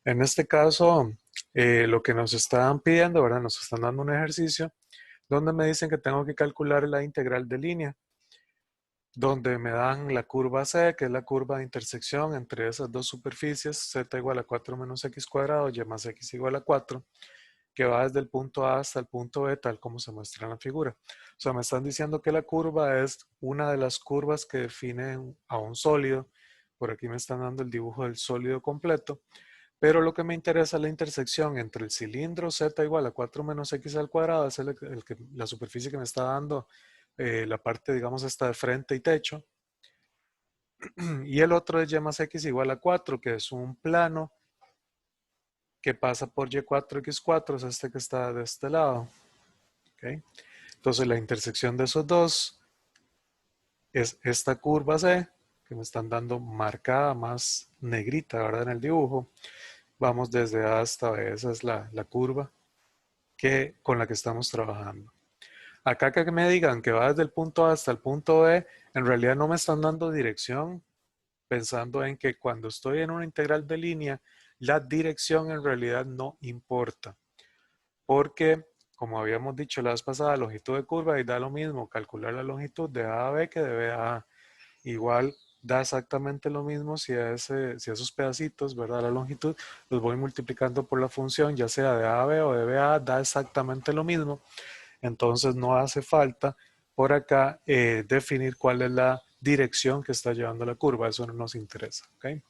En este caso, lo que nos están pidiendo, ¿verdad? Nos están dando un ejercicio donde me dicen que tengo que calcular la integral de línea, donde me dan la curva C, que es la curva de intersección entre esas dos superficies, z igual a 4 menos x cuadrado, y más x igual a 4, que va desde el punto A hasta el punto B, tal como se muestra en la figura. O sea, me están diciendo que la curva es una de las curvas que definen a un sólido. Por aquí me están dando el dibujo del sólido completo. Pero lo que me interesa es la intersección entre el cilindro z igual a 4 menos x al cuadrado, es la superficie que me está dando la parte, digamos, esta de frente y techo. Y el otro es y más x igual a 4, que es un plano que pasa por y4x4, es este que está de este lado. ¿Okay? Entonces la intersección de esos dos es esta curva C, que me están dando marcada más negrita, ¿verdad? En el dibujo. Vamos desde A hasta B, esa es la curva con la que estamos trabajando. Acá que me digan que va desde el punto A hasta el punto B, en realidad no me están dando dirección, pensando en que cuando estoy en una integral de línea, la dirección en realidad no importa. Porque, como habíamos dicho la vez pasada, la longitud de curva y da lo mismo calcular la longitud de A a B que de B a A. Igual da exactamente lo mismo si esos pedacitos, ¿verdad? La longitud, los voy multiplicando por la función, ya sea de A a B o de B a A, da exactamente lo mismo. Entonces no hace falta por acá definir cuál es la dirección que está llevando la curva, eso no nos interesa. ¿Okay?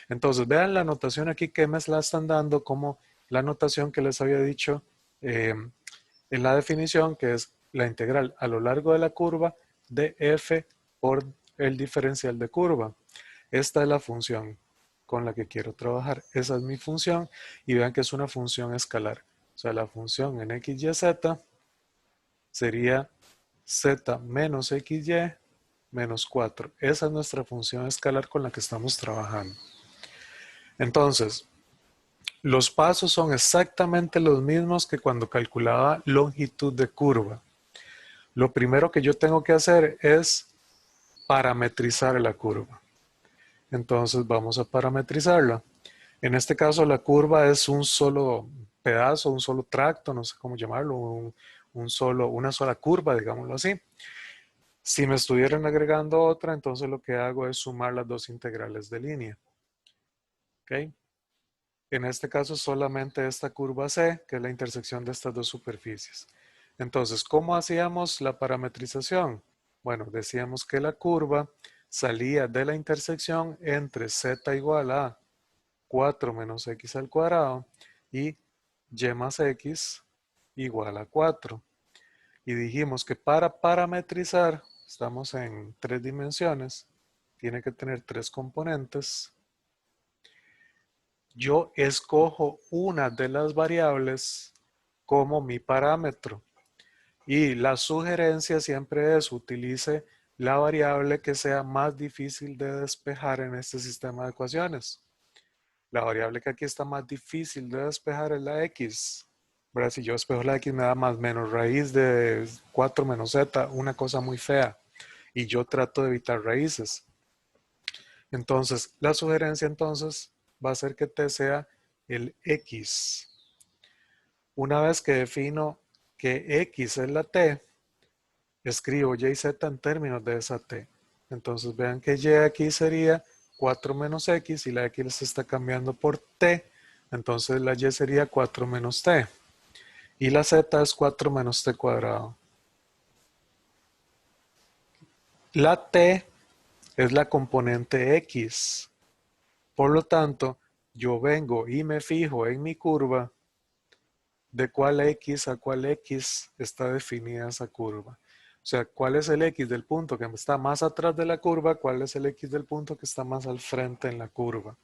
Entonces vean la notación aquí que me la están dando como la notación que les había dicho en la definición, que es la integral a lo largo de la curva de f por el diferencial de curva. Esta es la función con la que quiero trabajar. Esa es mi función y vean que es una función escalar. O sea, la función en x, y, z sería z menos xy menos 4. Esa es nuestra función escalar con la que estamos trabajando. Entonces, los pasos son exactamente los mismos que cuando calculaba longitud de curva. Lo primero que yo tengo que hacer es parametrizar la curva. Entonces vamos a parametrizarla. En este caso la curva es un solo pedazo, un solo tracto, no sé cómo llamarlo, una sola curva, digámoslo así. Si me estuvieran agregando otra, entonces lo que hago es sumar las dos integrales de línea. ¿Okay? En este caso solamente esta curva C, que es la intersección de estas dos superficies. Entonces, ¿cómo hacíamos la parametrización? Bueno, decíamos que la curva salía de la intersección entre z igual a 4 menos x al cuadrado y y más x igual a 4. Y dijimos que para parametrizar, estamos en 3 dimensiones, tiene que tener 3 componentes. Yo escojo una de las variables como mi parámetro. Y la sugerencia siempre es utilice la variable que sea más difícil de despejar en este sistema de ecuaciones. La variable que aquí está más difícil de despejar es la x. ¿Verdad? Si yo despejo la x me da más menos raíz de 4 menos z, una cosa muy fea. Y yo trato de evitar raíces. Entonces, la sugerencia entonces va a ser que t sea el x. Una vez que defino que x es la t, escribo y y z en términos de esa t. Entonces vean que y aquí sería 4 menos x y la x se está cambiando por t. Entonces la y sería 4 menos t. Y la z es 4 menos t cuadrado. La t es la componente x. Por lo tanto, yo vengo y me fijo en mi curva de cuál x a cuál x está definida esa curva. O sea, cuál es el x del punto que está más atrás de la curva, cuál es el x del punto que está más al frente en la curva.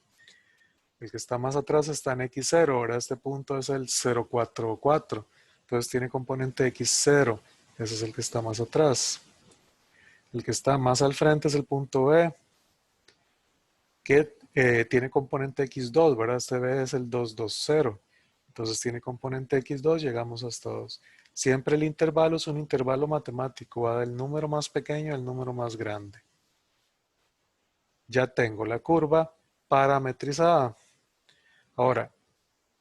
El que está más atrás está en x0, ahora este punto es el 0, 4, 4. Entonces tiene componente x0, ese es el que está más atrás. El que está más al frente es el punto B, que tiene componente x2, ¿verdad? Este B es el 2, 2, 0. Entonces tiene componente x2, llegamos hasta 2. Siempre el intervalo es un intervalo matemático, va del número más pequeño al número más grande. Ya tengo la curva parametrizada. Ahora,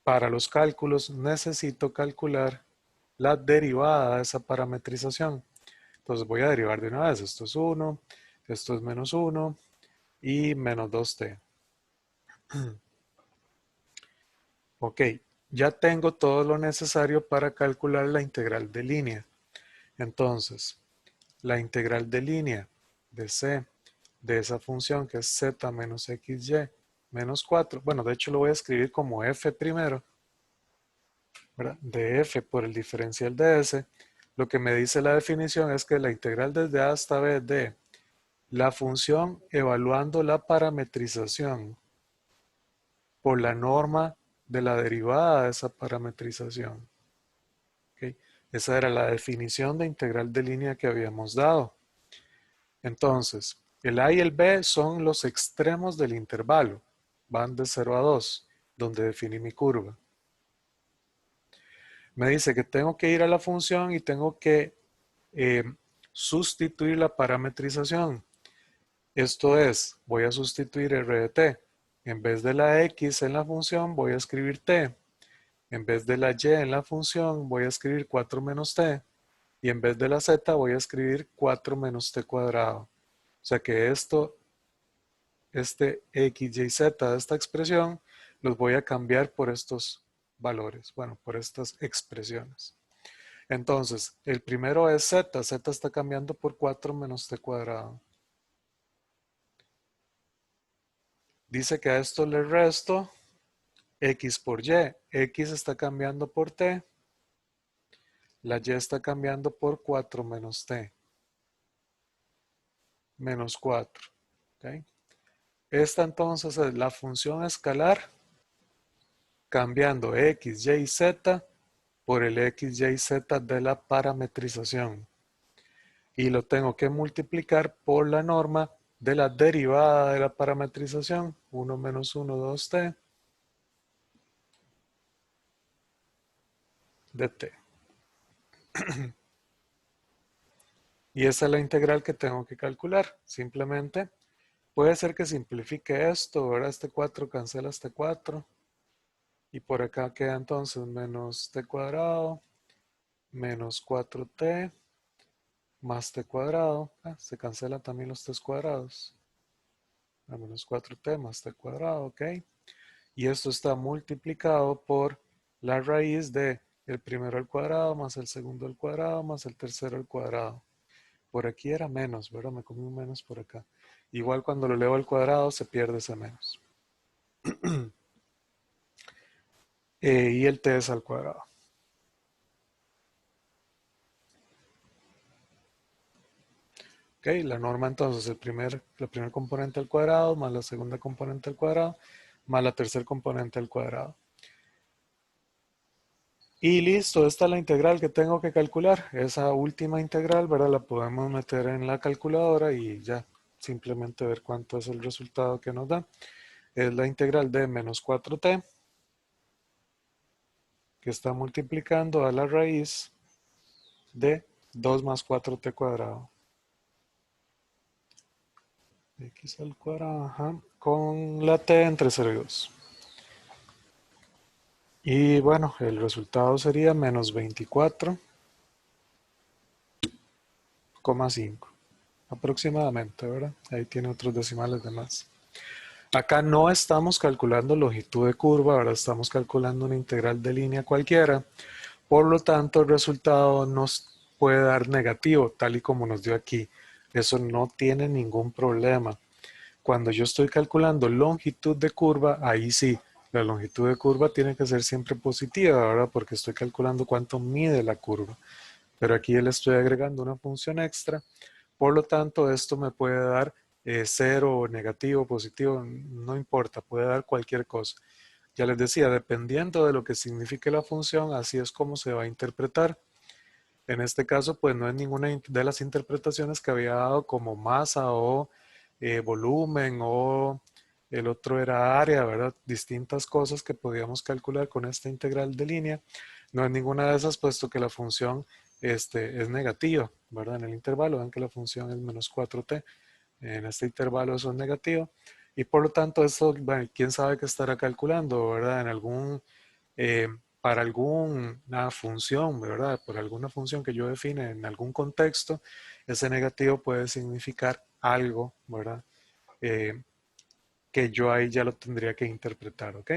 para los cálculos necesito calcular la derivada de esa parametrización. Entonces voy a derivar de una vez. Esto es 1, esto es menos 1 y menos 2t. Ok, ya tengo todo lo necesario para calcular la integral de línea. Entonces, la integral de línea de c de esa función que es z menos xy menos 4. Bueno, de hecho lo voy a escribir como f primero, ¿verdad? De f por el diferencial de s. Lo que me dice la definición es que la integral desde a hasta b de la función evaluando la parametrización por la norma de la derivada de esa parametrización. ¿Okay? Esa era la definición de integral de línea que habíamos dado. Entonces, el a y el b son los extremos del intervalo. Van de 0 a 2, donde definí mi curva. Me dice que tengo que ir a la función y tengo que sustituir la parametrización. Esto es, voy a sustituir r de t. En vez de la x en la función, voy a escribir t. En vez de la y en la función, voy a escribir 4 menos t. Y en vez de la z, voy a escribir 4 menos t cuadrado. O sea que este x, y, z de esta expresión, los voy a cambiar por estos valores. Bueno, por estas expresiones. Entonces, el primero es z. Z está cambiando por 4 menos t cuadrado. Dice que a esto le resto x por y. X está cambiando por t. La y está cambiando por 4 menos t. Menos 4. ¿Okay? Esta entonces es la función escalar cambiando x, y, z por el x, y, z de la parametrización. Y lo tengo que multiplicar por la norma de la derivada de la parametrización. 1 menos 1, 2t de t. Y esa es la integral que tengo que calcular. Simplemente puede ser que simplifique esto, ¿verdad? Este 4 cancela este 4. Y por acá queda entonces menos t cuadrado menos 4t más t cuadrado. Se cancela también los t cuadrados. A menos 4t más t cuadrado, ¿ok? Y esto está multiplicado por la raíz de el primero al cuadrado más el segundo al cuadrado más el tercero al cuadrado. Por aquí era menos, ¿verdad? Me comí un menos por acá. Igual cuando lo elevo al cuadrado se pierde ese menos. Y el t es al cuadrado. Ok, la norma entonces, la primer componente al cuadrado más la segunda componente al cuadrado más la tercer componente al cuadrado. Y listo, esta es la integral que tengo que calcular. Esa última integral, ¿verdad? La podemos meter en la calculadora y ya simplemente ver cuánto es el resultado que nos da. Es la integral de menos 4t que está multiplicando a la raíz de 2 más 4t cuadrado. X al cuadrado, ajá, con la t entre 0 y 2. Y bueno, el resultado sería menos 24,5 aproximadamente, ¿verdad? Ahí tiene otros decimales de más. Acá no estamos calculando longitud de curva, ahora estamos calculando una integral de línea cualquiera. Por lo tanto, el resultado nos puede dar negativo, tal y como nos dio aquí. Eso no tiene ningún problema. Cuando yo estoy calculando longitud de curva, ahí sí, la longitud de curva tiene que ser siempre positiva, ¿verdad? Porque estoy calculando cuánto mide la curva. Pero aquí le estoy agregando una función extra. Por lo tanto, esto me puede dar 0, negativo, positivo, no importa, puede dar cualquier cosa. Ya les decía, dependiendo de lo que signifique la función, así es como se va a interpretar. En este caso, pues no es ninguna de las interpretaciones que había dado como masa o volumen o el otro era área, ¿verdad? Distintas cosas que podíamos calcular con esta integral de línea. No es ninguna de esas, puesto que la función es negativa, ¿verdad? En el intervalo, ven que la función es menos 4t. En este intervalo eso es negativo. Y por lo tanto, esto, bueno, quién sabe qué estará calculando, ¿verdad? En algún eh, para alguna función, ¿verdad? Por alguna función que yo define en algún contexto, ese negativo puede significar algo, ¿verdad? Que yo ahí ya lo tendría que interpretar, ¿ok?